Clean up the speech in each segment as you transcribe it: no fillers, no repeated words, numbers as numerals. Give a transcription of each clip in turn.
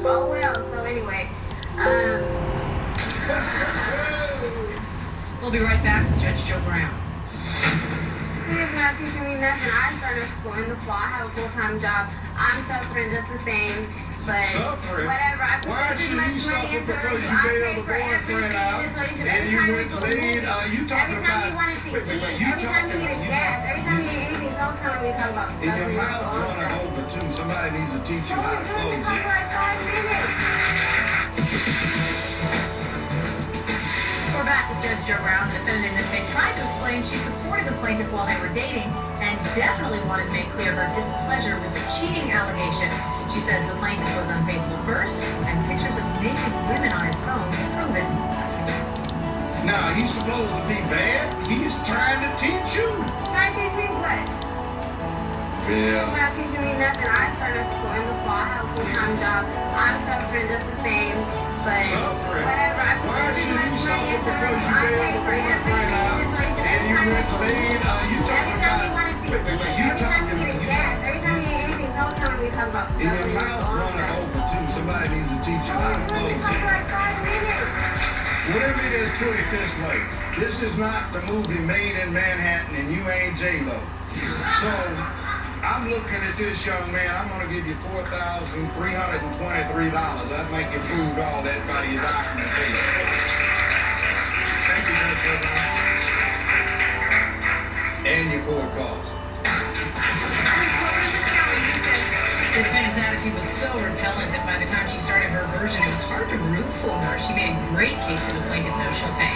Oh well, so anyway, We'll be right back with Judge Joe Brown. he's not teaching me nothing. I started school in the fall. I have a full-time job. I'm suffering just the same, but Suffering? whatever. I put Why this should much you money suffer into because it. you I bailed paid the for boyfriend everything. out This relationship. and Every you time went we to go to lead? movies, You talking every time about? you wanted to Wait, eat, you every time you talking? needed gas, every time you need anything, don't come to me talking about And your stuff. mouth running over too. Somebody needs to teach you how to close it. Like 5 minutes. We're back with Judge Joe Brown. The defendant in this case tried to explain she supported the plaintiff while they were dating and definitely wanted to make clear her displeasure with the cheating allegation. She says the plaintiff was unfaithful first, and pictures of naked women on his phone prove it. Now, he's supposed to be bad. He's trying to teach you. Trying to teach me what? Yeah. He's not teaching me nothing. I started school in the fall. I have a full-time job. I'm suffering just the same, but Suffering? whatever. I put Why this should much you money suffer into because it. you I bailed paid the for boyfriend out everything. and you went to lead? You talking Every time you about? wanted to Wait, eat, you every time you talking? needed gas, every time you need anything, don't come to me talking about stuff. And your mouth running over too. Somebody needs to teach you how to close it. Like 5 minutes. Let me just put it this way. This is not the movie Made in Manhattan and you ain't J-Lo. So, I'm looking at this young man. I'm going to give you $4,323. I think you proved all that by your documentation. Thank you, Judge Joe. And your court costs. The defendant's attitude was so repellent that by the time she started her version, it was hard to root for her. She made a great case for the plaintiff, though she'll pay.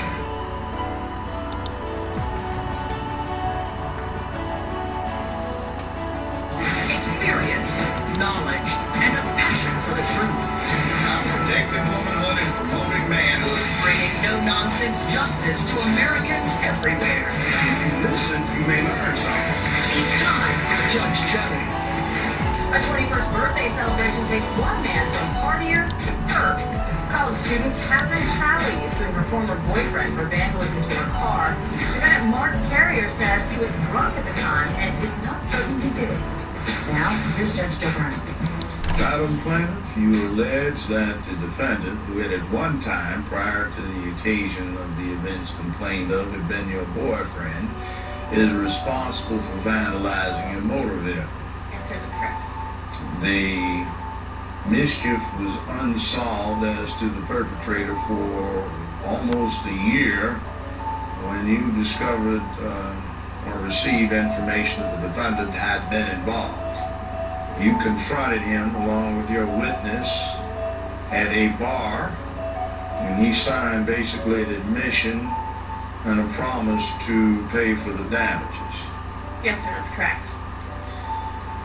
Experience, knowledge, and a passion for the truth. I'm protecting womanhood and promoting manhood. Bringing no-nonsense justice to Americans everywhere. If you listen, you may learn something. It's time for Judge Joe. A 21st birthday celebration takes one man from partier to perp. College students have been tallied suing her former boyfriend for vandalism to her car. Defendant Mark Carrier says he was drunk at the time and is not certain he did it. Now, here's Judge Joe Brown. Madam Plaintiff, you allege that the defendant, who had at one time, prior to the occasion of the events complained of, had been your boyfriend, is responsible for vandalizing your motor vehicle. Yes, sir, that's correct. The mischief was unsolved as to the perpetrator for almost a year when you discovered or received information that the defendant had been involved. You confronted him along with your witness at a bar, and he signed basically an admission and a promise to pay for the damages. Yes, sir, that's correct.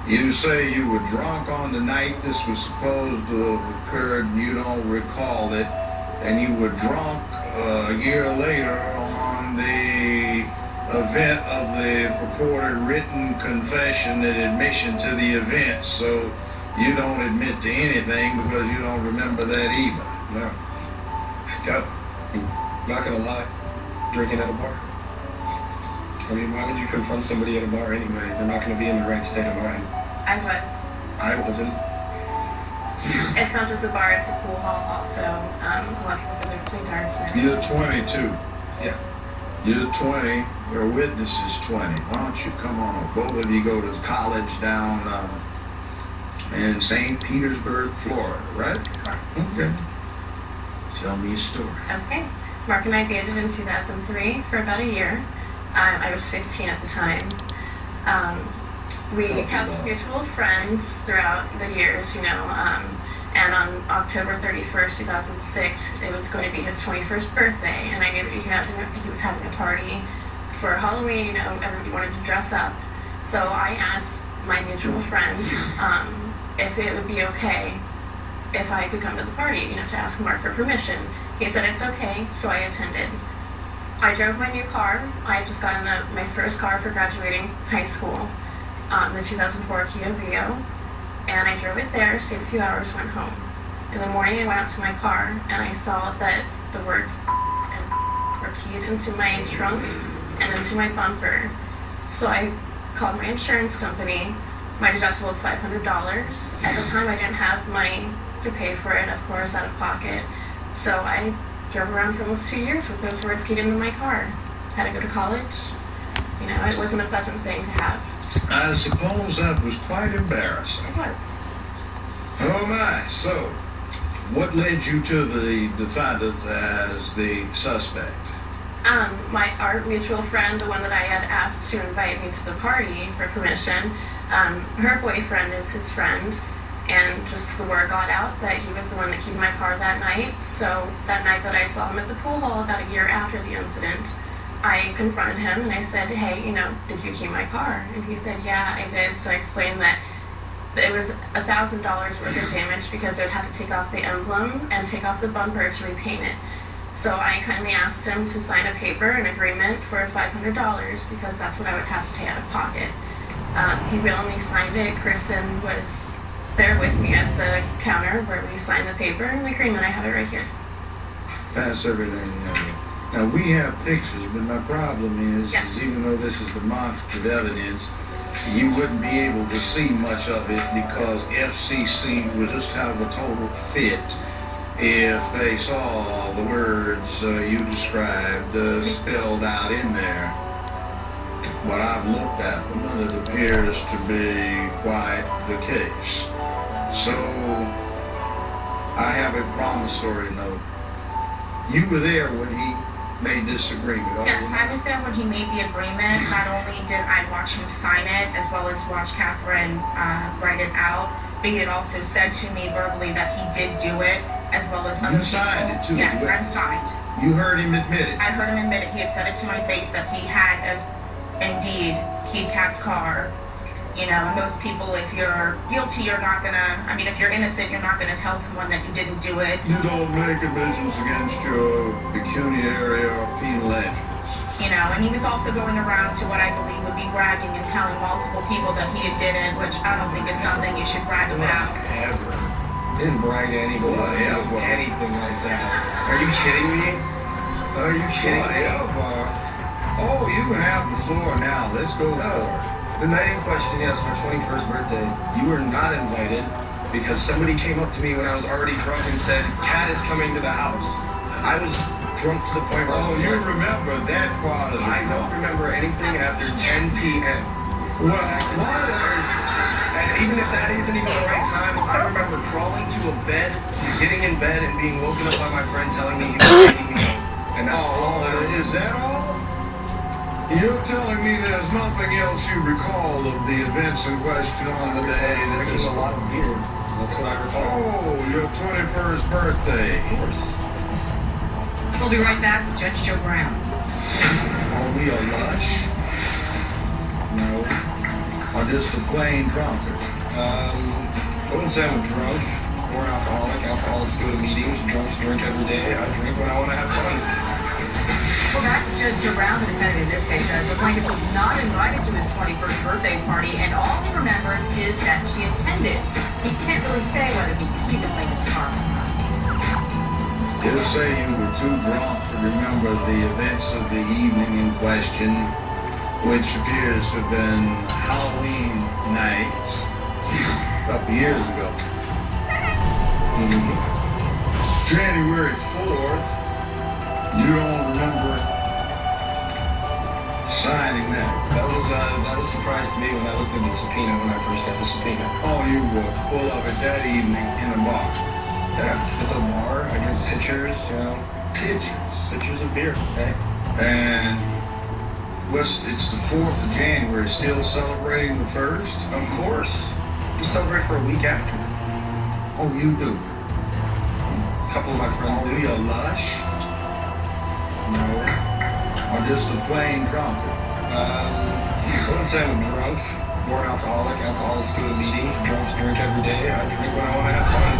You say you were drunk on the night this was supposed to have occurred, and you don't recall it, and you were drunk a year later on the event of the purported written confession and admission to the event, so you don't admit to anything because you don't remember that either. No. I'm not gonna lie. Drinking at a bar. I mean, why would you confront somebody at a bar anyway? They're not gonna be in the right state of mind. I was. I wasn't. It's not just a bar, it's a pool hall also. A lot of people go there to play darts and everything. You're 22. Yeah. You're 20. Your witness is 20. Why don't you come on? Both of you go to college down in St. Petersburg, Florida, right? Correct. Okay. Tell me a story. Okay. Mark and I dated in 2003 for about a year. I was 15 at the time. We kept mutual friends throughout the years, you know, and on October 31st, 2006, it was going to be his 21st birthday, and I knew that he was having a party for Halloween, you know, everybody wanted to dress up. So I asked my mutual friend if it would be okay if I could come to the party, you know, to ask Mark for permission. He said it's okay, so I attended. I drove my new car. I had just gotten my first car for graduating high school, the 2004 Kia Rio, and I drove it there, stayed a few hours, went home. In the morning, I went out to my car, and I saw that the words were keyed into my trunk and into my bumper. So I called my insurance company. My deductible was $500. At the time, I didn't have money to pay for it, of course, out of pocket. So I drove around for almost 2 years with those words keyed into my car. Had to go to college. You know, it wasn't a pleasant thing to have. I suppose that was quite embarrassing. It was. Oh my, so what led you to the defendant as the suspect? Our mutual friend, the one that I had asked to invite me to the party for permission, her boyfriend is his friend, and just the word got out that he was the one that keyed my car that night. So that night that I saw him at the pool hall about a year after the incident, I confronted him and I said, hey, you know, did you key my car? And he said, yeah, I did. So I explained that it was $1,000 worth of damage because they would have to take off the emblem and take off the bumper to repaint it. So I kindly asked him to sign a paper, an agreement for $500 because that's what I would have to pay out of pocket. He willingly signed it. Kristen was there with me at the counter where we signed the paper and the agreement. I have it right here. Pass everything. Now we have pictures, but my problem is even though this is demonstrative evidence, you wouldn't be able to see much of it because FCC would just have a total fit if they saw the words you described spelled out in there. What I've looked at them, and it appears to be quite the case. So I have a promissory note. You were there when he made this agreement. Yes, I was there when he made the agreement. Not only did I watch him sign it, as well as watch Catherine write it out, but he had also said to me verbally that he did do it, as well as other people. You signed it too? Yes, I'm signed. You heard him admit it? I heard him admit it. He had said it to my face that he had indeed keyed Kat's car. You know, and most people, if you're guilty, you're not gonna, I mean, if you're innocent, you're not gonna tell someone that you didn't do it. You don't make admissions against your pecuniary or penal interest. You know, and he was also going around to what I believe would be bragging and telling multiple people that he did it, which I don't think is something you should brag about. Ever. Didn't brag to anybody about anything like that. Are you kidding me? Are you kidding me? Oh, you can have the floor now. Let's go for it. The night in question, yes, my 21st birthday, you were not invited because somebody came up to me when I was already drunk and said, Kat is coming to the house. I was drunk to the point where... Oh, you remember that part of it. I don't remember anything after 10 p.m. Well, what? And even if that isn't even the right time, I remember crawling to a bed, getting in bed, and being woken up by my friend telling me he was taking me out. And that's all I remember. Is that all? You're telling me there's nothing else you recall of the events in question on the day that Drinking a lot of beer. That's what I recall. Oh, your 21st birthday. Of course. We'll be right back with Judge Joe Brown. Are we a lush? No. Or just a plain drunkard? I wouldn't say I'm a drunk or an alcoholic. Alcoholics go to meetings. Drunks drink every day. I drink when I want to have fun. Well, back to Judge Joe Brown, the defendant in this case, says the plaintiff was not invited to his 21st birthday party, and all he remembers is that she attended. He can't really say whether he keyed the plaintiff's car or not. Just say you were too drunk to remember the events of the evening in question, which appears to have been Halloween night a couple years ago. January 4th. You don't remember signing that? That was a surprise to me when I looked at the subpoena when I first got the subpoena. Oh, you were full of it that evening in a bar. Yeah, it's a bar. I drink pitchers, you know. Pitchers of beer, okay? And it's the 4th of January, still celebrating the 1st? Of course. You celebrate for a week after. Oh, you do? A couple of my friends do. Are we a lush? No. Or just a plain drunkard? I wouldn't say I'm a drunk or an alcoholic. Alcoholics go to meetings. Drunks drink every day. I drink when I want to have fun.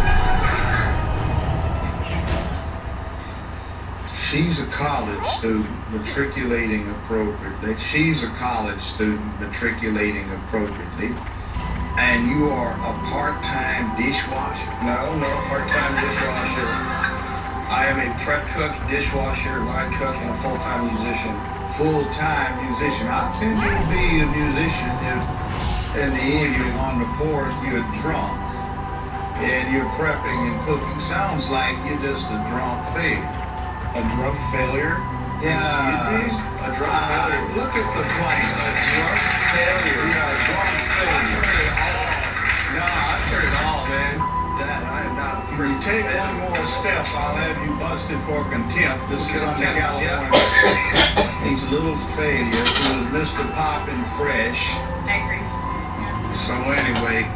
She's a college student matriculating appropriately. She's a college student matriculating appropriately. And you are a part-time dishwasher? No, not a part-time dishwasher. I am a prep cook, dishwasher, line cook, and a full-time musician. Full-time musician. How can you be a musician if in the evening on the 4th you're drunk and you're prepping and cooking. Sounds like you're just a drunk failure. A drunk failure? Yeah. Excuse me? A drunk failure? Look at the plane. A drunk failure? Yeah, a drunk failure. No, I've heard it all, man. That I am not. If you take one more step, I'll have you busted for contempt. This is under Contempt, California. He's a little failure who is Mr. Poppin' Fresh. I agree. So anyway,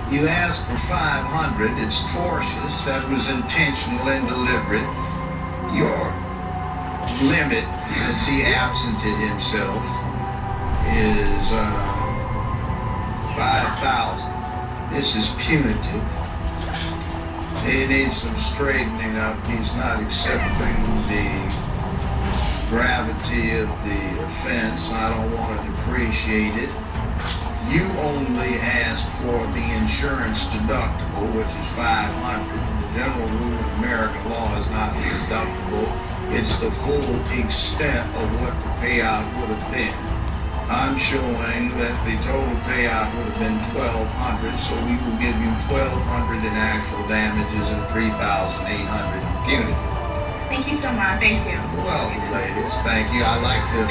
you asked for 500. It's tortious. That was intentional and deliberate. Your limit, since he absented himself, is 5,000. This is punitive. He needs some straightening up. He's not accepting the gravity of the offense. I don't want to depreciate it. You only asked for the insurance deductible, which is 500. The general rule of American law is not the deductible. It's the full extent of what the payout would have been. I'm showing that the total payout would have been $1,200, so we will give you $1,200 in actual damages and $3,800 in punitive. Thank you so much. Thank you. Well, ladies, thank you. I like to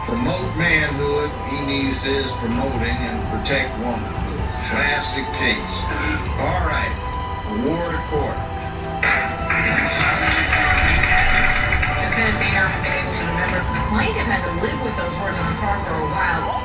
promote manhood. He needs his promoting and protect womanhood. Classic case. All right. Award a quarter. Defendant Bader had been able to remember the plaintiff had to live with those words on the car for a while.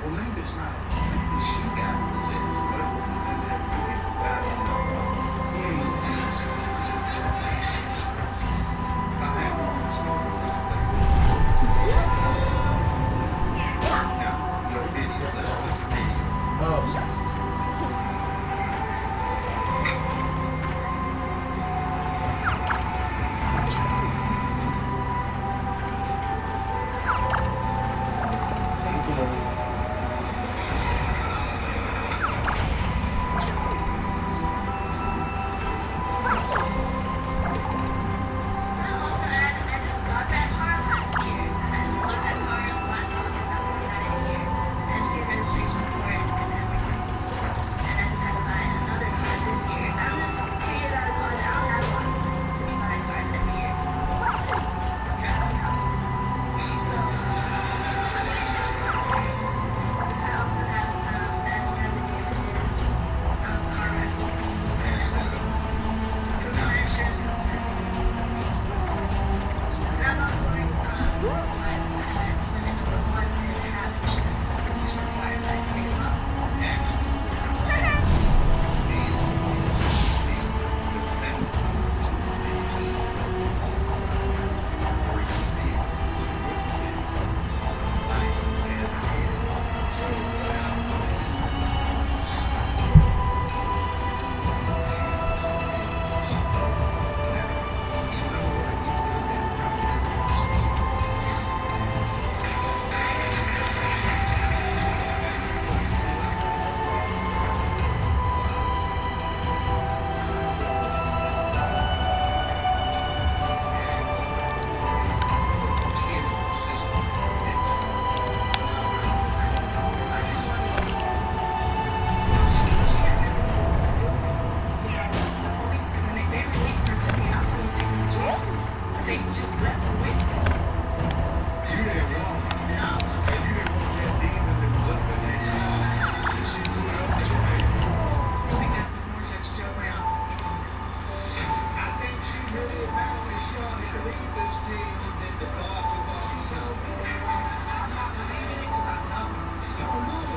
Well, maybe it's not. Maybe she got possessed. Whatever was in there, we got in the Now, your video. Let's put the video up.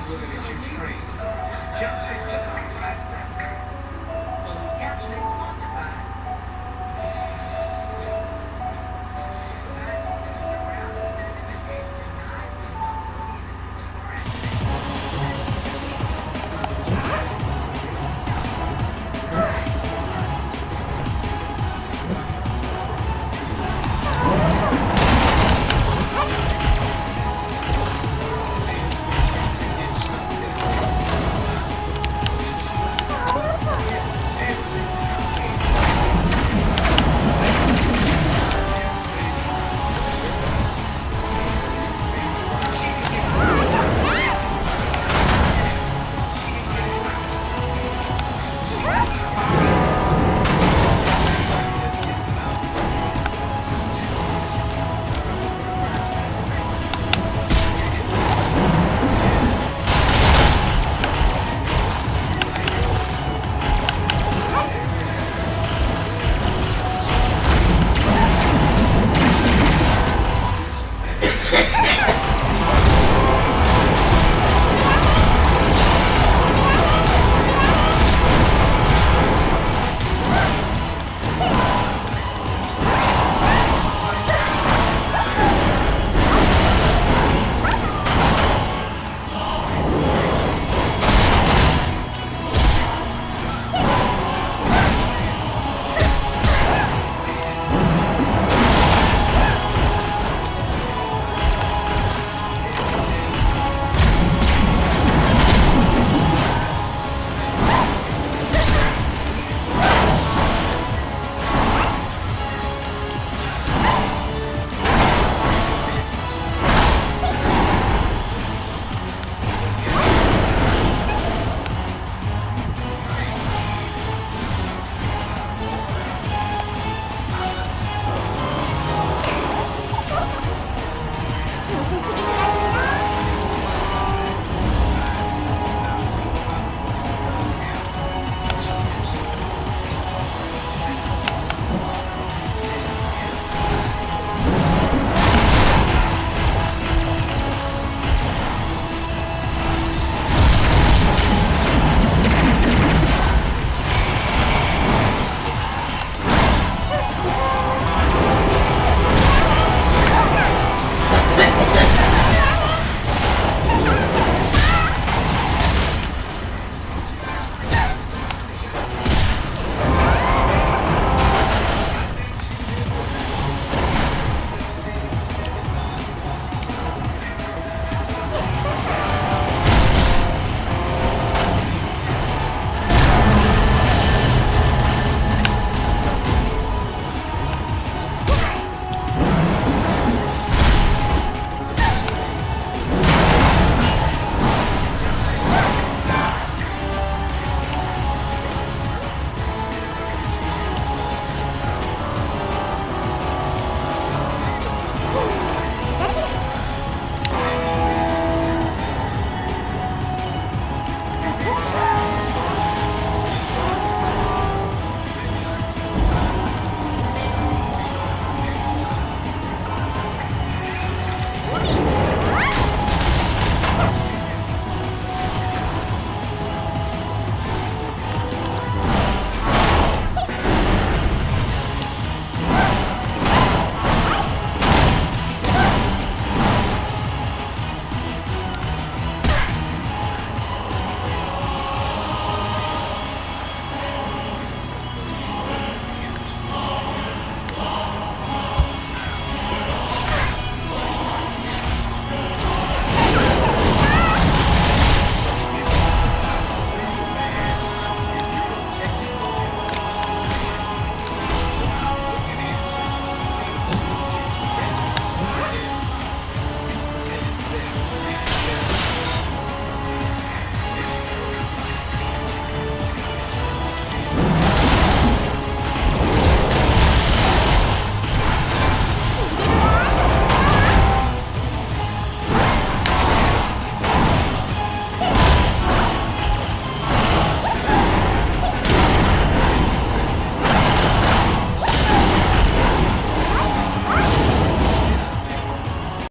Looking at you strange.